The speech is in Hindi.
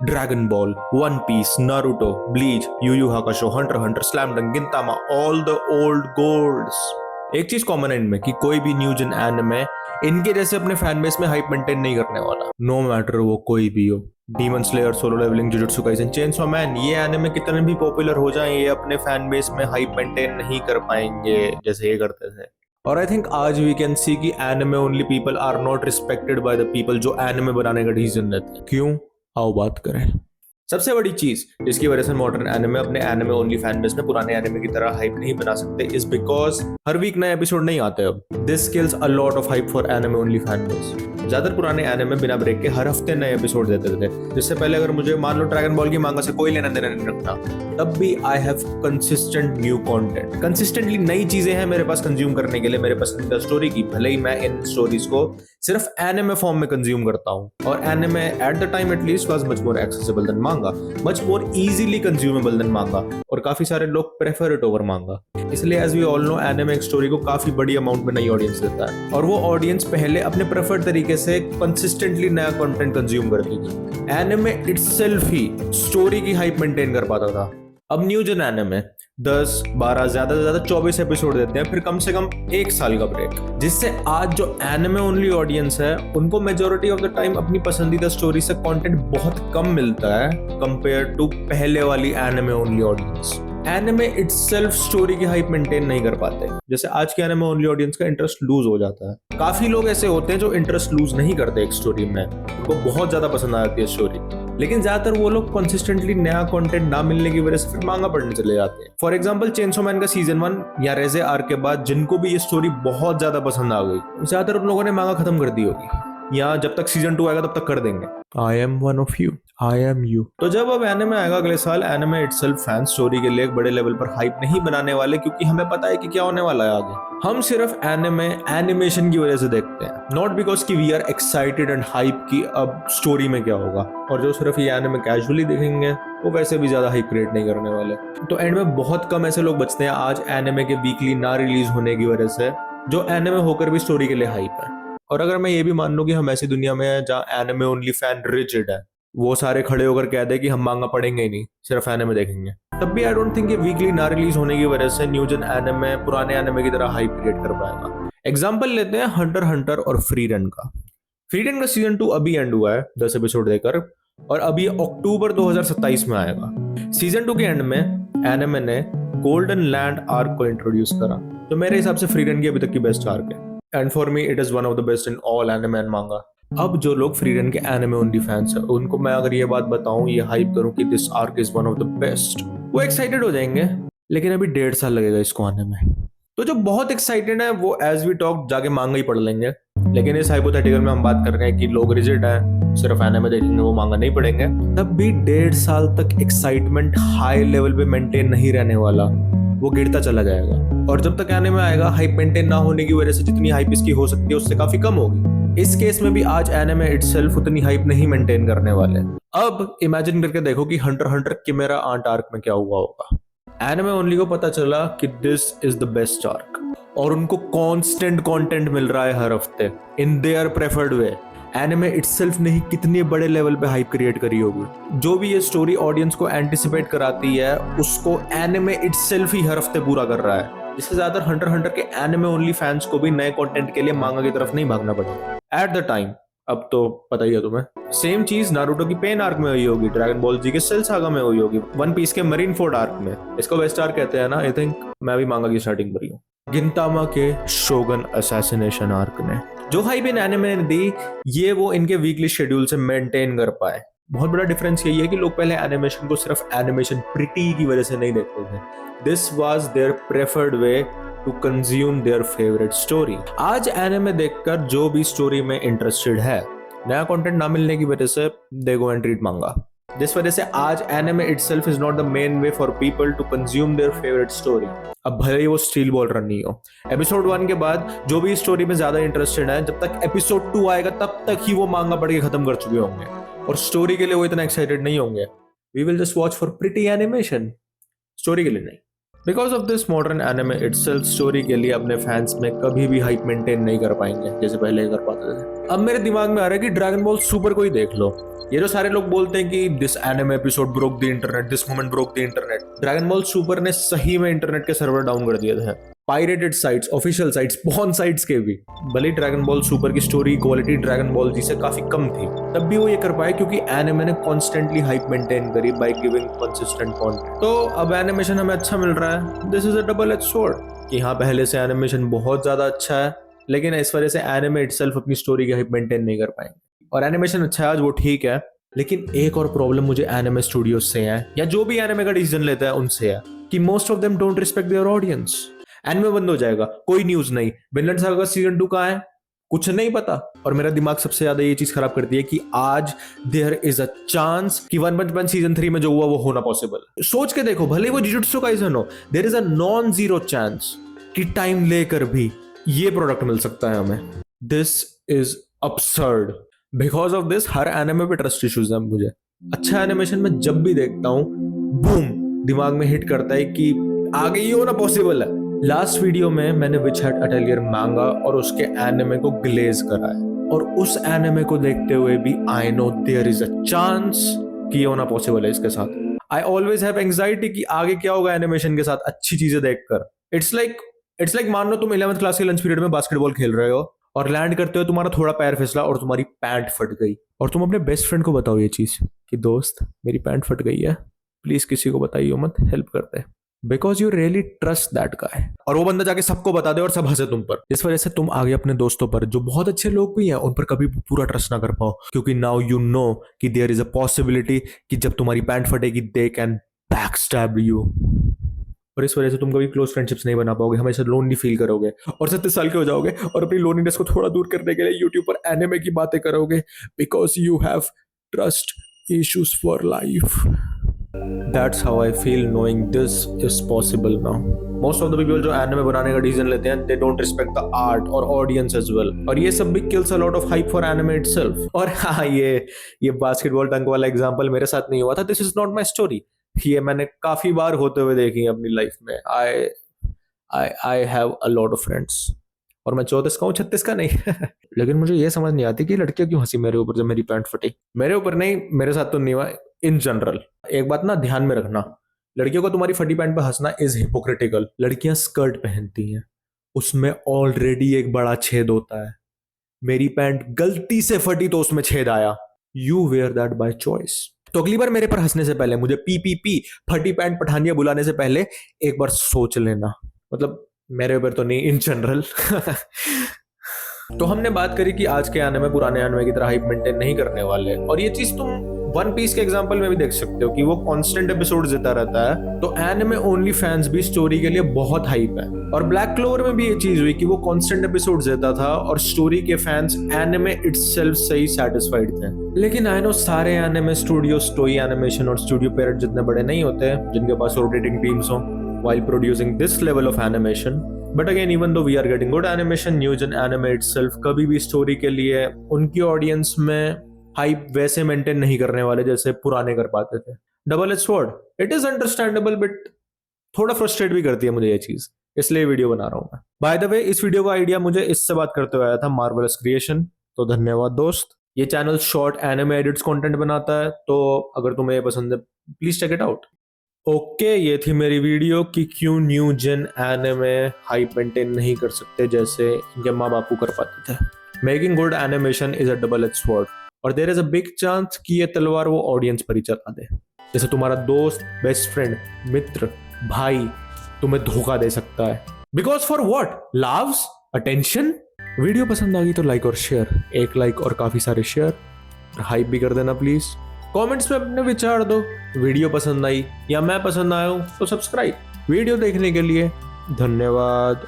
Dragon Ball, One Piece, Naruto, Bleach, Yu Yu Hakusho, Hunter Hunter, Slam Dunk, Gintama, all the old golds. एक चीज कॉमन है इनमें कि कोई भी न्यू जन एनिमे इनके जैसे अपने फैन बेस में हाइप मेंटेन नहीं करने वाला, नो मैटर वो कोई भी हो। Demon Slayer, Solo Leveling, Jujutsu Kaisen, Chainsaw Man, ये एनिमे कितने भी पॉपुलर हो जाएं, ये अपने फैन बेस में हाइप मेंटेन नहीं कर पाएंगे जैसे ये करते थे। और आई थिंक आज वी कैन सी कि anime only people are not respected by the people जो एनिमे बनाने का डिसीजन लेते हैं। क्यों? आओ बात करें। सबसे बड़ी चीज जिसकी वजह से मॉडर्न एनिमे अपने एनिमे ओनली फैन बेस में पुराने एनिमे की तरह हाइप नहीं बना सकते इज बिकॉज हर वीक नए एपिसोड नहीं आते। अब this kills a lot of hype for anime only fan base. ज्यादातर पुराने एनिमे बिना ब्रेक के हर हफ्ते नए एपिसोड देते थे, जिससे पहले अगर मुझे मान लो ड्रैगन बॉल की मांगा से कोई लेना देना नहीं रखना, तब भी I have consistent new content, consistently नई चीजें हैं मेरे पास कंज्यूम करने के लिए मेरे पसंदीदा स्टोरी की। भले ही मैं इन स्टोरीज को सिर्फ एनिमे फॉर्म में कंज्यूम करता हूँ, और anime at the time at least was much more accessible than manga, much more easily consumable than manga, और काफी सारे लोग प्रेफर इट ओवर मांगा। इसलिए as we all know anime एक स्टोरी को काफी बड़ी अमाउंट में नई ऑडियंस देता है, और वो ऑडियंस पहले अपने प्रेफर्ड तरीके से कंसिस्टेंटली नया कंटेंट कंज्यूम करती थी। एनिमे इटसेल्फ ही स्टोरी की हाइप मेंटेन कर पाता था। अब न्यू जन एनिमे 10, 12, ज्यादा से ज्यादा 24 एपिसोड देते हैं, फिर कम से कम 1 साल का ब्रेक, जिससे आज जो एनिमे ओनली ऑडियंस है उनको मेजॉरिटी ऑफ द टाइम अपनी पसंदीदा स्टोरी से कंटेंट बहुत कम मिलता है कंपेयर टू पहले वाली anime only audience. Anime itself story की हाइप मेंटेन नहीं कर पाते, जैसे आज के एनिमे ओनली ऑडियंस का इंटरेस्ट लूज हो जाता है। काफी लोग ऐसे होते हैं जो इंटरेस्ट लूज नहीं करते एक स्टोरी में, उनको बहुत ज्यादा पसंद आ जाती है स्टोरी, लेकिन ज्यादातर वो लोग कंसिस्टेंटली नया कंटेंट ना मिलने की वजह से फिर मांगा पढ़ने चले जाते हैं। फॉर एग्जांपल चेनसो मैन का सीजन 1 या रेजे आर्क के बाद जिनको भी ये स्टोरी बहुत ज्यादा पसंद आ गई, ज्यादातर उन लोगों ने मांगा खत्म कर दी होगी, या जब तक सीजन 2 आएगा तब तक कर देंगे। I am one of you, I am you. तो जब अब एनिमे आएगा अगले साल, एनिमे इटसेल्फ फैन स्टोरी के लिए एक बड़े लेवल पर हाइप नहीं बनाने वाले, क्योंकि हमें पता है कि क्या होने वाला है आगे। हम सिर्फ एनिमे एनिमेशन की वजह से देखते हैं, नॉट बिकॉज कि we are excited and hype की अब स्टोरी में क्या होगा। और जो सिर्फ ये एनिमे कैजुअली देखेंगे वो वैसे भी ज्यादा हाइप क्रिएट नहीं करने वाले। तो एंड में बहुत कम ऐसे लोग बचते हैं आज एनिमे के वीकली ना रिलीज होने की वजह से, जो एनिमे होकर भी स्टोरी के लिए हाइप है। और अगर मैं ये भी मान लूं कि हम ऐसी दुनिया में हैं जहाँ एनिमे ओनली फैन रिजिड है, वो सारे खड़े होकर कह दे कि हम मांगा पढ़ेंगे ही नहीं, सिर्फ एनिमे देखेंगे, तब भी आई डोंट थिंक ये वीकली ना रिलीज होने की वजह से न्यू जन एनिमे पुराने एनिमे की तरह हाइप क्रिएट कर पाएगा। एग्जांपल लेते हैं हंटर हंटर और फ्री रन का। फ्री रन का सीजन 2 अभी एंड हुआ है 10 एपिसोड देकर, और अभी अक्टूबर 2027 में आएगा। सीजन 2 के एंड में एनिमे ने गोल्डन लैंड आर्क को इंट्रोड्यूस करा, तो मेरे हिसाब से फ्री रन की अभी तक की बेस्ट आर्क है, and for me it is one of the best in all anime and मांगा। अब जो लोग फ्री रन के एनिमे ओनली फैंस हैं, उनको मैं अगर ये बात बताऊं, ये हाइप करूं कि this arc is one of the best, वो एक्साइटेड हो जाएंगे, लेकिन अभी 1.5 साल लगेगा इसको आने में। तो जो बहुत एक्साइटेड है वो एज वी टॉक जाके मांगा ही पढ़ लेंगे, लेकिन इस हाइपोथेटिकल में हम बात कर रहे हैं कि लोग रिजिड हैं, सिर्फ एनिमे देखेंगे, वो मांगा नहीं पढ़ेंगे, तब भी 1.5 साल तक एक्साइटमेंट हाई लेवल पे मेंटेन नहीं रहने वाला, वो गिरता चला जाएगा। और जब तक एनिमे आएगा, हाइप मेंटेन ना होने की वजह से जितनी हाइप इसकी हो सकती है उससे काफी कम होगी। इस केस में भी आज एनिमे इटसेल्फ उतनी हाइप नहीं मेंटेन करने वाले। अब इमेजिन करके देखो कि हंटर हंटर किमेरा आंट आर्क में क्या हुआ होगा। एनिमे ओनली को पता चला कि this is the best arc, और उनको कांस्टेंट कंटेंट मिल रहा है हर हफ्ते in their preferred way. Anime itself ने ही कितने बड़े लेवल पे हाइप क्रिएट करी होगी। जो भी ये स्टोरी ऑडियंस को एंटिसिपेट कराती है, उसको एनिमे इटसेल्फ ही हर हफ्ते पूरा कर रहा है, जिससे ज्यादातर हंटर हंटर के एनिमे ओनली फैंस को भी नए कंटेंट के लिए मांगा की तरफ नहीं भागना पड़ेगा एट द टाइम। अब तो पता ही है तुम्हें, सेम चीज नारुतो की पेन आर्क में हुई होगी, ड्रैगन बॉल जी के सेल सागा में हुई होगी, वन पीस के मरीन फोर्ड आर्क में। इसको बेस्ट आर्क कहते हैं ना, आई थिंक मैं भी मांगा की स्टार्टिंग पर ही हूँ। गिंतामा के शोगन असैसिनेशन आर्क ने जो हाइप इन एनिमे ने दी, ये वो इनके वीकली शेड्यूल से मेंटेन कर पाए। बहुत बड़ा डिफरेंस यही है कि लोग पहले एनिमेशन को सिर्फ एनिमेशन प्रिटी की वजह से नहीं देखते थे, this was their preferred way to consume their favourite story. आज एनिमे देखकर जो भी स्टोरी में इंटरेस्टेड है, नया कंटेंट ना मिलने की वजह से दे गो एंड रीड मांगा। जिस वजह से आज anime itself is not the main way for people to consume their favourite story. अब भले ही वो स्टील बॉल रन नहीं हो, एपिसोड 1 के बाद जो भी स्टोरी में ज्यादा इंटरेस्टेड है, जब तक एपिसोड 2 आएगा तब तक ही वो मांगा पढ़ के खत्म कर चुके होंगे, और स्टोरी के लिए वो इतना एक्साइटेड नहीं होंगे। We will just watch for pretty animation, story के लिए नहीं। Because of this modern anime itself story के लिए अपने फैंस में कभी भी हाइप मेंटेन नहीं कर पाएंगे जैसे पहले कर पाते थे। अब मेरे दिमाग में आ रहा है कि ड्रैगन बॉल सुपर को ही देख लो। ये जो सारे लोग बोलते हैं कि this anime episode broke the internet, this moment broke the internet, dragon ball super ने सही में इंटरनेट के सर्वर डाउन कर दिए थे। Pirated sites, official sites, porn sites के भी। भले ड्रैगन बॉल सुपर की स्टोरी क्वालिटी ड्रैगन बॉल जी से काफी कम थी, तब भी वो ये कर पाए क्योंकि एनिमे ने कॉन्स्टेंटली हाइप मेंटेन करी बाय गिविंग कंसिस्टेंट कंटेंट। तो अब एनिमेशन हमें अच्छा मिल रहा है। This is a double edge sword कि हाँ, पहले से एनिमेशन बहुत ज्यादा अच्छा है, लेकिन इस वजह से एनिमे इटसेल्फ अपनी स्टोरी की हाइप मेंटेन नहीं कर पाएंगे। और एनिमेशन अच्छा है आज, वो ठीक है, लेकिन एक और प्रॉब्लम मुझे एनिमे स्टूडियोज से है, या जो भी एनिमे का डिसीजन लेता है उनसे है, कि most of them don't respect their audience. Anime बंद हो जाएगा, कोई न्यूज नहीं, विनलैंड सागा का सीजन 2 कहाँ है, कुछ नहीं पता। और मेरा दिमाग सबसे ज्यादा ये चीज खराब करती है कि आज देयर इज अ चांस कि वन पंच मैन सीजन 3 में जो हुआ वो होना पॉसिबल। सोच के देखो, भले वो जुजुत्सु काइसेन हो, there is a non zero chance कि टाइम लेकर भी ये प्रोडक्ट मिल सकता है हमें। This is absurd। Because of this हर एनिमे पे ट्रस्ट इश्यूज है मुझे। अच्छा एनिमेशन में जब भी देखता हूँ, बूम, दिमाग में हिट करता है कि आगे ये होना पॉसिबल है। लास्ट वीडियो में मैंने विच हट अटेलियर मांगा और उसके एनिमे को ग्लेज करा है, और उस एनिमे को देखते हुए भी I know there is a chance कि ये होना पॉसिबल है इसके साथ। आई ऑलवेज हैव एंग्जाइटी कि आगे क्या होगा एनिमेशन के साथ अच्छी चीजें देखकर। इट्स लाइक मान लो तुम 11th क्लास के लंच पीरियड में बास्केटबॉल खेल रहे हो और लैंड करते हो, तुम्हारा थोड़ा पैर फिसला और तुम्हारी पैंट फट गई, और तुम अपने बेस्ट फ्रेंड को बताओ ये चीज कि दोस्त मेरी पैंट फट गई है, प्लीज किसी को बताइए मत, हेल्प करते, because you really trust that guy. और वो बंदा जाके सबको बता दे और सब हंसे तुम पर। इस वजह से तुम आगे अपने दोस्तों पर, जो बहुत अच्छे लोग भी हैं, उन पर कभी पूरा ट्रस्ट ना कर पाओ, क्योंकि नाउ यू नो कि देयर इज अ पॉसिबिलिटी कि जब तुम्हारी पैंट फटेगी दे कैन बैकस्टैब यू। और इस वजह से तुम कभी क्लोज फ्रेंडशिप्स नहीं बना पाओगे, हमेशा लोनली फील करोगे और 37 साल के हो जाओगे और अपनी लोनलीनेस को थोड़ा दूर करने के लिए यूट्यूब पर एनिमे की बातें करोगे, because you have trust issues for life. That's how I feel knowing this is possible now. Most of the people जो एनिमे बनाने का डिसीजन लेते हैं, they don't respect the art और audience as well. और ये सब भी kills a lot of hype for anime itself. और हाँ, ये बास्केटबॉल डंक वाला एग्जांपल मेरे साथ नहीं हुआ था। This is not my story. ये मैंने काफी बार होते हुए देखी है अपनी लाइफ में। I have a lot of friends. और मैं 34 का हूँ, 36 का नहीं। लेकिन मुझे ये समझ नहीं आती कि लड़कियां क्यों हंसी मेरे ऊपर जब मेरी पैंट फटी। मेरे ऊपर नहीं, मेरे साथ तो नहीं हुआ, इन जनरल। एक बात ना ध्यान में रखना, लड़कियों को तुम्हारी फटी पैंट पे हंसना इज हिपोक्रिटिकल। लड़कियां स्कर्ट पहनती हैं, उसमें ऑलरेडी एक बड़ा छेद होता है। मेरी पैंट गलती से फटी तो उसमें छेद आया। You wear that by choice. तो अगली बार मेरे पर हंसने से पहले, मुझे पी फटी पैंट पठानिया बुलाने से पहले एक बार सोच लेना। मतलब मेरे ऊपर तो नहीं, इन जनरल। तो हमने बात करी कि आज के एनिमे पुराने एनिमे की तरह हाइप मेंटेन नहीं करने वाले, और ये चीज तुम वन पीस के एग्जांपल में भी देख सकते हो कि वो कांस्टेंट एपिसोड देता रहता है, तो एनिमे ओनली फैंस भी स्टोरी के लिए बहुत हाइप है। और ब्लैक क्लोवर में भी ये चीज हुई कि वो कांस्टेंट एपिसोड देता था और स्टोरी के फैंस एनिमे इटसेल्फ से ही सैटिस्फाइड थे। लेकिन आई नो सारे एनिमे स्टूडियोज टोई एनिमेशन और स्टूडियो पेरेंट जितने बड़े नहीं होते जिनके पास रोटेटिंग टीम्स हो while producing this level of animation. But again, even though we are getting good animation, news and anime itself कभी भी स्टोरी के लिए उनकी ऑडियंस में हाइप वैसे मेंटेन नहीं करने वाले जैसे पुराने कर पाते थे। Double edge sword, it is understandable, but थोड़ा फ्रस्ट्रेट भी करती है मुझे ये चीज, इसलिए वीडियो बना रहा हूं मैं। बाय द वे, इस वीडियो का आइडिया मुझे इससे बात करते हुए आया था मार्वलस क्रिएशन, तो धन्यवाद दोस्त। ये channel short anime edits content बनाता है, तो अगर तुम्हें ये पसंद है please check it out. Okay, ये थी मेरी वीडियो कि क्यों new gen anime hype maintain नहीं कर सकते जैसे इनके माँ बापू कर पाते थे। Making good animation is a double edge sword, और there is a big chance कि ये तलवार वो ऑडियंस पर ही चला दे। जैसे तुम्हारा दोस्त, बेस्ट फ्रेंड, मित्र, भाई तुम्हें धोखा दे सकता है। Because for what? Loves, attention. Video पसंद आ गई तो लाइक और शेयर, एक लाइक और काफी सारे शेयर, हाइप भी कर देना प्लीज। कमेंट्स में अपने विचार दो, वीडियो पसंद आई या मैं पसंद आया हूं तो सब्सक्राइब। वीडियो देखने के लिए धन्यवाद।